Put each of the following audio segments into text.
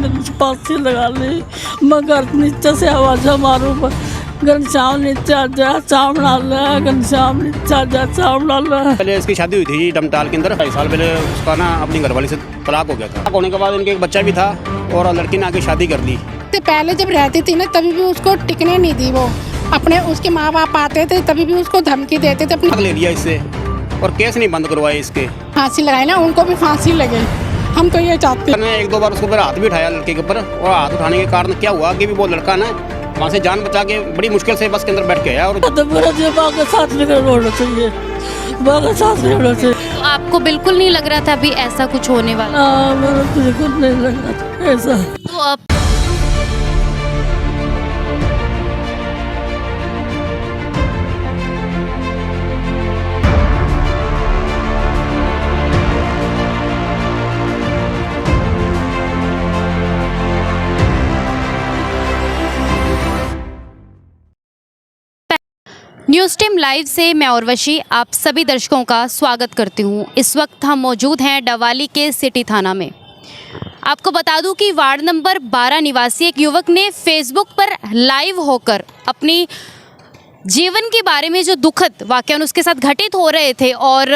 फांसी लगा ली। मैं घर नीचे से आवाज़ मारूँ, घनश्याम नीचे आ जा, चाव बना ले, घनश्याम नीचे आ जा, चाव बना ले। पहले इसकी शादी हुई थी डमटाल के अंदर 2.5 साल पहले। उसका ना अपनी घरवाली से तलाक हो गया था। तलाक होने के बाद इनके एक बच्चा भी था और लड़की ने आके शादी कर दी। पहले जब रहती थी ना तभी भी उसको टिकने नहीं दी। वो अपने उसके माँ बाप आते थे तभी भी उसको धमकी देते थे। अपनी ले लिया इससे और केस नहीं बंद करवाए इसके। फांसी लगाए ना, उनको भी फांसी लगे। हम तो ये चाहते हैं। मैंने 1-2 बार उसके ऊपर हाथ भी उठाया लड़के के ऊपर, और हाथ उठाने के कारण क्या हुआ कि भी वो लड़का ना वहाँ से जान बचा के बड़ी मुश्किल से बस के अंदर बैठ के आया। और तो मेरा दिमाग के साथ लेकर होना चाहिए, बाग साथ होना चाहिए। तो आपको बिल्कुल नहीं लग रहा था अभी ऐसा कुछ होने वाला? मेरा बिल्कुल नहीं लग रहा था ऐसा। तो अब न्यूज़ टीम लाइव से मैं उर्वशी आप सभी दर्शकों का स्वागत करती हूं। इस वक्त हम मौजूद हैं डवाली के सिटी थाना में। आपको बता दूं कि वार्ड नंबर 12 निवासी एक युवक ने फेसबुक पर लाइव होकर अपनी जीवन के बारे में जो दुखद वाकयान उसके साथ घटित हो रहे थे और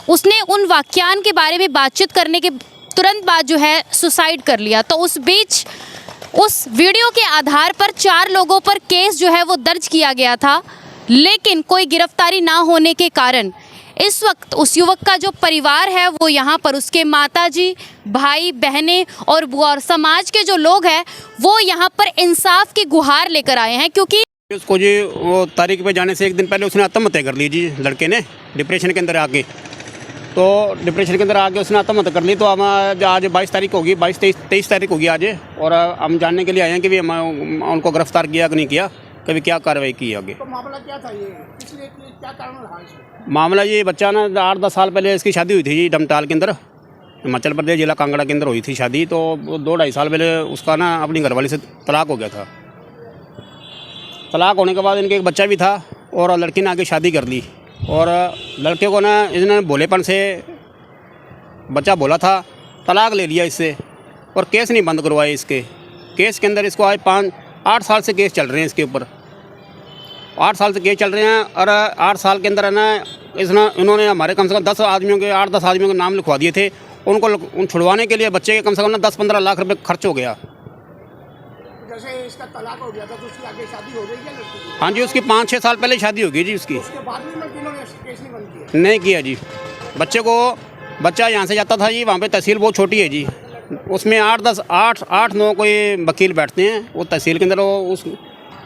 उसने उन वाकयान के बारे में बातचीत करने के तुरंत बाद जो है सुसाइड कर लिया। तो उस बीच उस वीडियो के आधार पर 4 लोगों पर केस जो है वो दर्ज किया गया था, लेकिन कोई गिरफ्तारी ना होने के कारण इस वक्त उस युवक का जो परिवार है वो यहाँ पर उसके माताजी, भाई, बहनें और बुआ और समाज के जो लोग हैं वो यहाँ पर इंसाफ की गुहार लेकर आए हैं। क्योंकि उसको जी वो तारीख पे जाने से 1 दिन पहले उसने आत्महत्या कर ली जी। लड़के ने डिप्रेशन के अंदर आके, तो डिप्रेशन के अंदर आके उसने आत्महत्या कर ली। तो हम आज 22 तारीख होगी, 22-23 तारीख होगी आज, और हम जानने के लिए आए हैं कि भी हम उनको गिरफ्तार किया कि नहीं किया, कभी क्या कार्रवाई की आगे। तो मामला क्या था ये, इसलिए क्या कारण रहा इसमें? मामला ये बच्चा ना 8-10 साल पहले इसकी शादी हुई थी जी डमटाल के अंदर, हिमाचल प्रदेश जिला कांगड़ा के अंदर हुई थी शादी। तो 2-2.5 साल पहले उसका ना अपनी घरवाली से तलाक हो गया था। तलाक होने के बाद इनके एक बच्चा भी था और लड़की ने आके शादी कर दी। और लड़के को ना इसने भोलेपन से, बच्चा बोला था, तलाक ले लिया इससे और केस नहीं बंद करवाए इसके। केस के अंदर इसको आज 8 साल से केस चल रहे हैं इसके ऊपर। 8 साल से केस चल रहे हैं और 8 साल के अंदर है ना इन्होंने हमारे कम से कम 10 आदमियों के 8-10 आदमियों के नाम लिखवा दिए थे। उनको छुड़वाने के लिए बच्चे के कम से कम ना 10-15 लाख रुपए खर्च हो गया। जैसे इसका तलाक हो गया था तो उसकी आगे शादी हो गई क्या लड़की की? हाँ जी, उसकी 5-6 साल पहले शादी हो गई जी उसकी। उसके बाद भी इन्होंने केस नहीं बंद किया? नहीं किया जी। बच्चा यहाँ से जाता था जी, वहाँ पे तहसील बहुत छोटी है जी, उसमें 8-9 कोई वकील बैठते हैं। वो तहसील के अंदर उस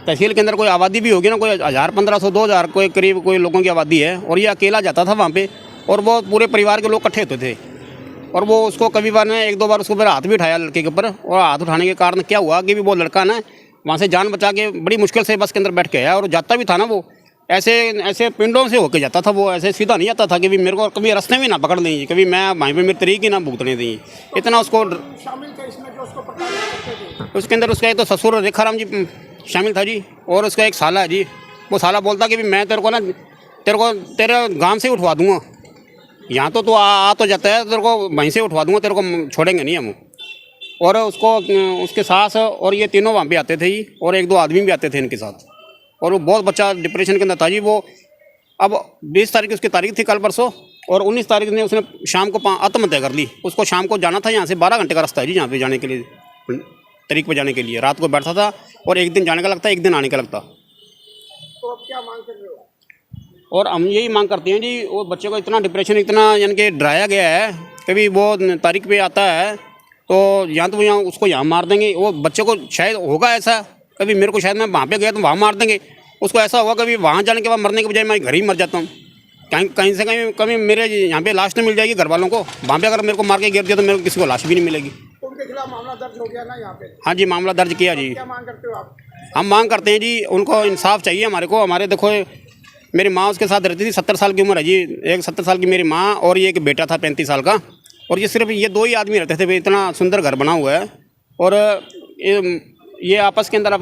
तहसील के अंदर कोई आबादी भी होगी ना, कोई 1000-1500-2000 कोई करीब कोई लोगों की आबादी है। और ये अकेला जाता था वहाँ पे और वो पूरे परिवार के लोग इकट्ठे होते थे। और वो उसको कभी बार ने 1-2 बार उसके ऊपर हाथ भी उठाया लड़के के ऊपर, और हाथ उठाने के कारण क्या हुआ कि भी वो लड़का ना वहाँ से जान बचा के बड़ी मुश्किल से बस के अंदर बैठ के आया। और जाता भी था ना वो ऐसे पिंडों से होके जाता था, वो ऐसे सीधा नहीं जाता था कि भी मेरे को कभी रास्ते में ना पकड़ दें, कभी मैं वहीं पे मेरी तरीके ना भुगतने दें। इतना उसको शामिल थे इसमें जो उसको प्रताड़ित करते थे? उसके अंदर उसका एक तो ससुर रेखाराम जी शामिल था जी, और उसका एक साला है जी। वो साला बोलता कि भी मैं तेरे को तेरे गांव से उठवा दूंगा, यहाँ तो आ तो जाता है, तेरे को वहीं से उठवा दूंगा, तेरे को छोड़ेंगे नहीं हम। और उसके सास और ये तीनों वहाँ पे आते थे जी, और 1-2 आदमी भी आते थे इनके साथ। और वो बहुत बच्चा डिप्रेशन के अंदर था जी। वो अब 20 तारीख उसकी तारीख थी कल परसों, और 19 तारीख ने उसने शाम को आत्महत्या कर ली। उसको शाम को जाना था, यहाँ से 12 घंटे का रास्ता है जी यहाँ पे जाने के लिए, तारीख पे जाने के लिए। रात को बैठता था और 1 दिन जाने का लगता, 1 दिन आने का लगता। तो अब क्या मांग कर रहे हो? और हम यही मांग करते हैं जी, वो बच्चे को इतना डिप्रेशन, इतना यानी कि डराया गया है, कभी वो तारीख पे आता है तो या तो यहाँ उसको यहाँ मार देंगे। वो बच्चे को शायद होगा ऐसा, कभी मेरे को शायद मैं वहाँ पे गया तो वहाँ मार देंगे उसको, ऐसा होगा कभी वहाँ जाने के बाद मरने के बजाय मैं घर ही मर जाता हूँ। कहीं से कहीं मेरे यहाँ पे लाश नहीं मिल जाएगी घर वालों को, वहाँ पे अगर मेरे को मार के गिर दिया तो मेरे को किसी को लाश भी नहीं मिलेगी। उनके खिलाफ मामला दर्ज हो गया ना यहाँ पे? हाँ जी, मामला दर्ज किया जी। क्या मांग करते हो आप? हम मांग करते हैं जी, उनको इंसाफ चाहिए हमारे को। हमारे देखो मेरी माँ उसके साथ रहती थी, 70 साल की उम्र है जी। एक 70 साल की मेरी माँ और ये एक बेटा था 35 साल का, और ये सिर्फ ये 2 ही आदमी रहते थे। इतना सुंदर घर बना हुआ है, और ये आपस के अंदर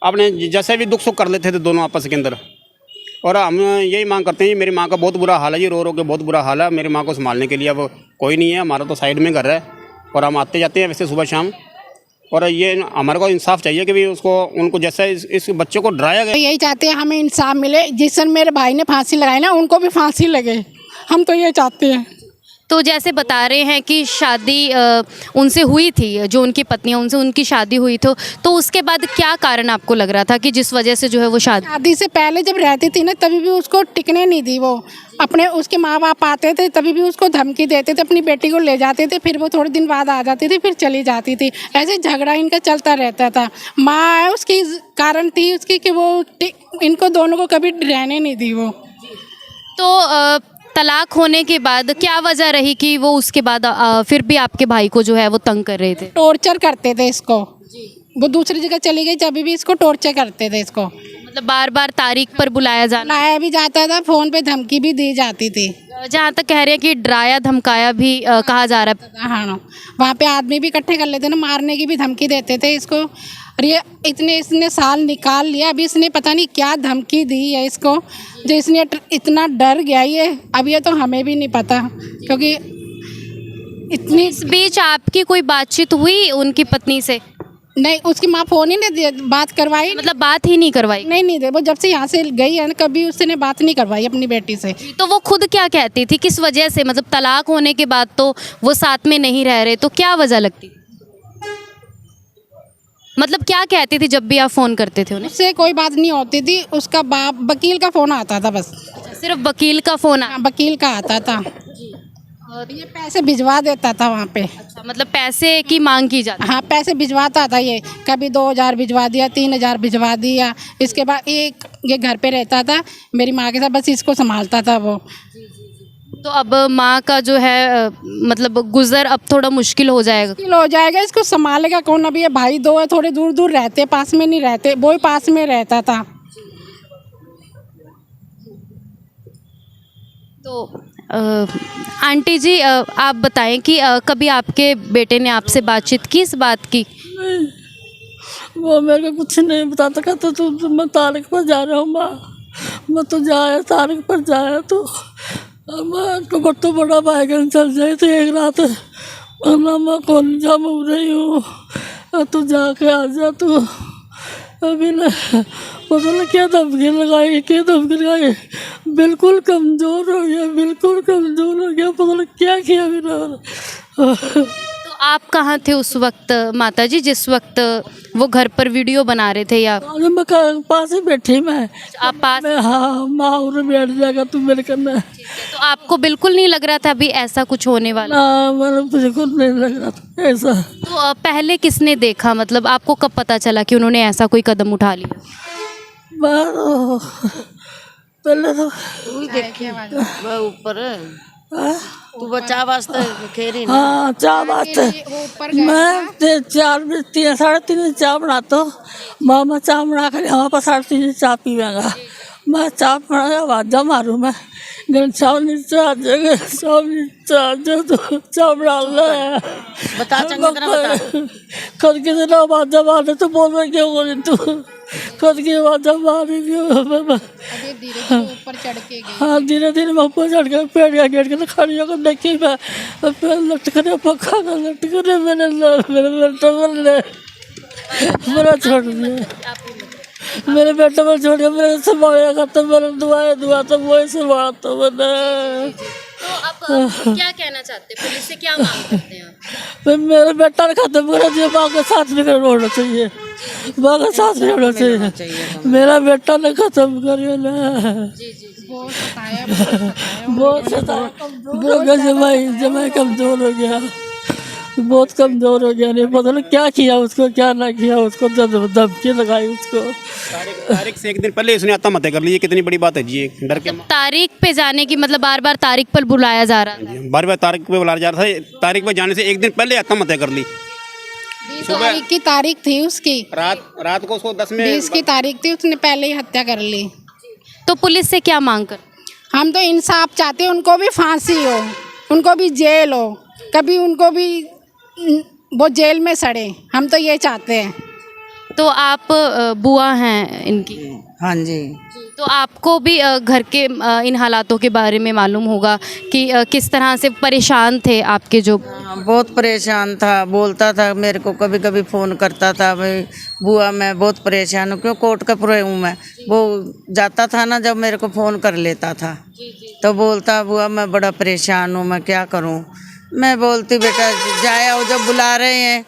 अपने जैसे भी दुख सुख कर लेते थे दोनों आपस के अंदर। और हम यही मांग करते हैं, मेरी माँ का बहुत बुरा हाल है जी, रो रो के बहुत बुरा हाल है। मेरी माँ को संभालने के लिए अब कोई नहीं है, हमारा तो साइड में घर है, और हम आते जाते हैं वैसे सुबह शाम। और ये हमारे को इंसाफ चाहिए कि भी उसको उनको जैसा इस बच्चे को डराया गया। यही चाहते हैं हमें इंसाफ मिले, जिस दिन मेरे भाई ने फांसी लगाई ना उनको भी फांसी लगे, हम तो ये चाहते हैं। तो जैसे बता रहे हैं कि शादी उनसे हुई थी, जो उनकी पत्नी है उनसे उनकी शादी हुई तो उसके बाद क्या कारण आपको लग रहा था कि जिस वजह से जो है वो शादी से पहले जब रहती थी ना तभी भी उसको टिकने नहीं दी वो। अपने उसके माँ बाप आते थे तभी भी उसको धमकी देते थे, अपनी बेटी को ले जाते थे, फिर वो थोड़े दिन बाद आ जाती थी, फिर चली जाती थी। ऐसे झगड़ा इनका चलता रहता था। माँ उसकी कारण थी उसकी कि वो इनको दोनों को कभी रहने नहीं दी वो। तो तलाक होने के बाद क्या वजह रही कि वो उसके बाद फिर भी आपके भाई को जो है वो तंग कर रहे थे? टॉर्चर करते थे इसको। वो दूसरी जगह चली गई जब भी इसको टॉर्चर करते थे इसको। मतलब बार बार तारीख पर बुलाया जाना, लाया भी जाता था, फ़ोन पे धमकी भी दी जाती थी। जहाँ तक कह रहे हैं कि डराया धमकाया भी कहा जा रहा है। हाँ, वहाँ पे आदमी भी इकट्ठे कर लेते ना, मारने की भी धमकी देते थे इसको। और ये इसने साल निकाल लिया, अभी इसने पता नहीं क्या धमकी दी है इसको जो इसने इतना डर गया ये। अब ये तो हमें भी नहीं पता, क्योंकि इतनी। इस बीच आपकी कोई बातचीत हुई उनकी पत्नी से? नहीं, उसकी माँ फ़ोन ही नहीं बात करवाई। मतलब बात ही नहीं करवाई? नहीं दे, वो जब से यहाँ से गई है ना कभी उसने बात नहीं करवाई अपनी बेटी से। तो वो खुद क्या कहती थी, किस वजह से? मतलब तलाक होने के बाद तो वो साथ में नहीं रह रहे, तो क्या वजह लगती? मतलब क्या कहती थी जब भी आप फ़ोन करते थे उन्हें? उससे कोई बात नहीं होती थी, उसका बाप वकील का फ़ोन आता था बस। सिर्फ वकील का फ़ोन? हाँ, वकील का आता था और ये पैसे भिजवा देता था वहाँ पे। अच्छा, मतलब पैसे की मांग की जाती? हाँ, पैसे भिजवाता था ये, कभी 2000 भिजवा दिया, 3000 भिजवा दिया। इसके बाद ये घर पे रहता था मेरी माँ के साथ, बस इसको संभालता था वो। तो अब माँ का जो है मतलब गुजर अब थोड़ा मुश्किल हो जाएगा? मुश्किल हो जाएगा, इसको संभालेगा कौन? अभी ये भाई दो है, थोड़े दूर दूर रहते, पास में नहीं रहते, वो ही पास में रहता था। तो आंटी जी आप बताएं कि कभी आपके बेटे ने आपसे बातचीत की इस बात की? नहीं, वो मेरे को कुछ नहीं बताता। कहता तो मैं तारीख पर जा रहा हूँ माँ, मैं तो जाया तारीख पर जाया तो मैं तो बड़ा बैगन चल जाए तो एक रात मैं कौन जा हो रही हूँ, तू जाके आ जा। तू अभी ना पता नहीं क्या धमकी लगाई, बिल्कुल कमज़ोर हो गया, बिल्कुल कमज़ोर हो गया, पता नहीं क्या किया मेरा। तो आप कहाँ थे उस वक्त माता जी, जिस वक्त वो घर पर वीडियो बना रहे थे? या मैं पास ही बैठी मैं। आप पास? हाँ, माँ और बैठ जाएगा तू मेरे करना। तो आपको बिल्कुल नहीं लग रहा था अभी ऐसा कुछ होने वाला? ना, मेरे बिल्कुल नहीं लग रहा था ऐसा। तो पहले किसने देखा, मतलब आपको कब पता चला कि उन्होंने ऐसा कोई कदम उठा लिया? पहले तो तू ही देखी वो ऊपर तू बचा वास्ते खेरी ना। हाँ, चाय बात मैं 3:30 चाय बनाता हूँ। मामा चाय बना कर यहाँ पर 3:30 चाय पीवेगा। मैं चाय बना के आवाज़ा मारूँ, मैं घनश्याम नीचे आ जाएगा, घनश्याम नीचे आ जाए तो चाय बना ले। बता चंगी तरह बता। खुद की तरह आवाज़ा मारे तो बोल रहे क्यों बोली तू, खुद की आवाज़ा मारी क्यों? ऊपर चढ़ के गई। हाँ, धीरे धीरे मैं ऊपर चढ़ के पेड़ का गेट के खड़ी होकर देखी, मैं पेड़ लटकने पक्का का लटकने मेरे बेटा मेरा छोड़ दिया, मेरे बेटे पर छोड़ दिया, मेरे संभालेगा करता, मेरा दुआ तो वही संभालता मैंने। तो अब क्या कहना चाहते हैं, पुलिस से क्या मांग करते हैं आप? मेरे बेटा ने खत्म करा दिया, माँ का साथ में होना चाहिए, माँ का साथ में होना चाहिए। मेरा बेटा ने खत्म करिए ना। बहुत सताया, जमाई कमजोर हो गया, बहुत कमजोर हो गया। नहीं पता नहीं क्या किया उसको, क्या ना किया उसको, धमकी लगाई उसको। तारीख से एक दिन पहले इसने आत्महत्या कर ली, ये कितनी बड़ी बात है जी। डर के तारीख पे जाने की मतलब बार बार तारीख पर बुलाया जा रहा था? बार बार तारीख पे बुलाया जा रहा था, तारीख पे जाने से एक दिन पहले आत्महत्या कर ली। 20 तारीख की तारीख थी उसकी, रात को उसको 10 में 20 की तारीख थी, उसने पहले ही हत्या कर ली। तो पुलिस से क्या मांग कर? हम तो इंसाफ चाहते हैं, उनको भी फांसी हो, उनको भी जेल हो, कभी उनको भी वो जेल में सड़े, हम तो ये चाहते हैं। तो आप बुआ हैं इनकी। हाँ जी। तो आपको भी घर के इन हालातों के बारे में मालूम होगा कि किस तरह से परेशान थे आपके जो। हाँ, बहुत परेशान था, बोलता था मेरे को, कभी कभी फ़ोन करता था, भाई बुआ मैं बहुत परेशान हूँ, क्यों कोट कपूरे हूँ मैं। वो जाता था ना, जब मेरे को फ़ोन कर लेता था तो बोलता बुआ मैं बड़ा परेशान हूँ, मैं क्या करूँ। मैं बोलती बेटा जाए आओ, जब बुला रहे हैं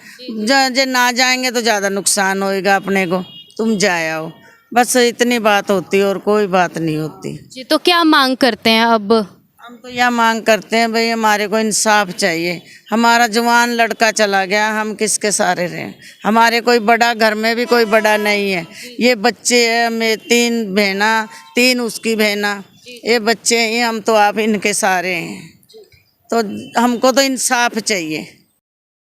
जो ना जाएंगे तो ज़्यादा नुकसान होएगा अपने को, तुम जाए आओ, बस इतनी बात होती और कोई बात नहीं होती। जी, तो क्या मांग करते हैं अब? हम तो यह मांग करते हैं भाई हमारे को इंसाफ चाहिए। हमारा जवान लड़का चला गया, हम किसके सहारे रहें। हमारे कोई बड़ा, घर में भी कोई बड़ा नहीं है। ये बच्चे हैं, मैं 3 बहना, 3 उसकी बहना, ये बच्चे हैं, हम तो आप इनके सहारे हैं। तो हमको तो इंसाफ चाहिए।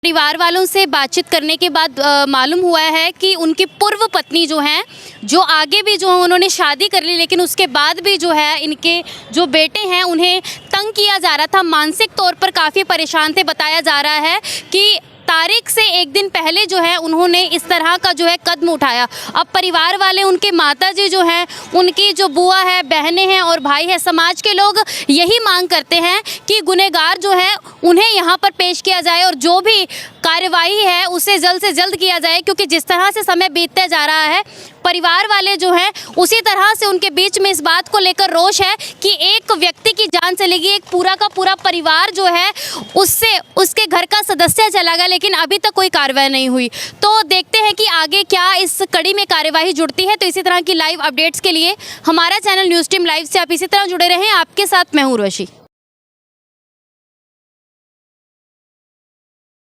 परिवार वालों से बातचीत करने के बाद मालूम हुआ है कि उनकी पूर्व पत्नी जो हैं, जो आगे भी जो उन्होंने शादी कर ली, लेकिन उसके बाद भी जो है इनके जो बेटे हैं उन्हें तंग किया जा रहा था, मानसिक तौर पर काफ़ी परेशान थे। बताया जा रहा है कि तारीख से एक दिन पहले जो है उन्होंने इस तरह का जो है कदम उठाया। अब परिवार वाले, उनके माताजी जो हैं, उनकी जो बुआ है, बहनें हैं और भाई है, समाज के लोग यही मांग करते हैं कि गुनहगार जो है उन्हें यहाँ पर पेश किया जाए और जो भी कार्यवाही है उसे जल्द से जल्द किया जाए, क्योंकि जिस तरह से समय बीतते जा रहा है परिवार वाले जो हैं उसी तरह से उनके बीच में इस बात को लेकर रोष है कि एक व्यक्ति की जान चलेगी, एक पूरा का पूरा परिवार जो है उससे उसके घर का सदस्य चला गया, लेकिन अभी तक कोई कार्रवाई नहीं हुई। तो देखते हैं कि आगे क्या इस कड़ी में कार्यवाही जुड़ती है। तो इसी तरह की लाइव अपडेट्स के लिए हमारा चैनल न्यूज़ टीम लाइव से आप इसी तरह जुड़े रहें। आपके साथ मैं हूँ उर्वशी।